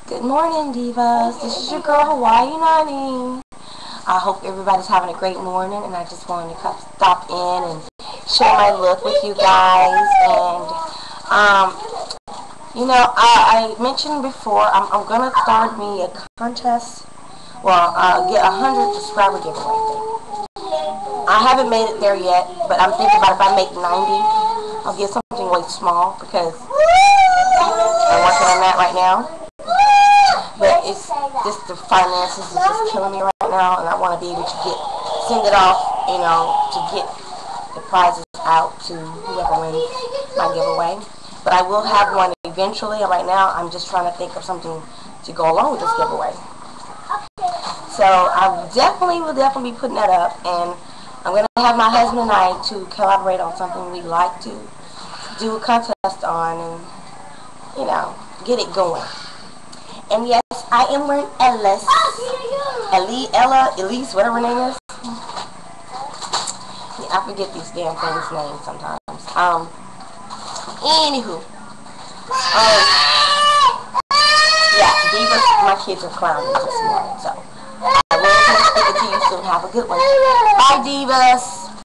Good morning, Divas. This is your girl, Hawaii Nani. I hope everybody's having a great morning, and I just wanted to stop in and share my look with you guys. And, I mentioned before, I'm going to start me a contest. Well, get a 100 subscriber giveaway thing. I haven't made it there yet, but I'm thinking about if I make 90, I'll get something way small because I'm working on that right now. But it's just the finances is just killing me right now, and I want to be able to send it off, to get the prizes out to whoever wins my giveaway. But I will have one eventually. Right now, I'm just trying to think of something to go along with this giveaway. So I will definitely be putting that up, and I'm going to have my husband and I to collaborate on something we'd like to do a contest on, and get it going. And yes, I am wearing Ellis. Elise, whatever her name is. Yeah, I forget these damn things' names sometimes. Anywho. Yeah, Divas, my kids are clowning this morning, so I will be speaking to you soon. Have a good one. Bye, Divas.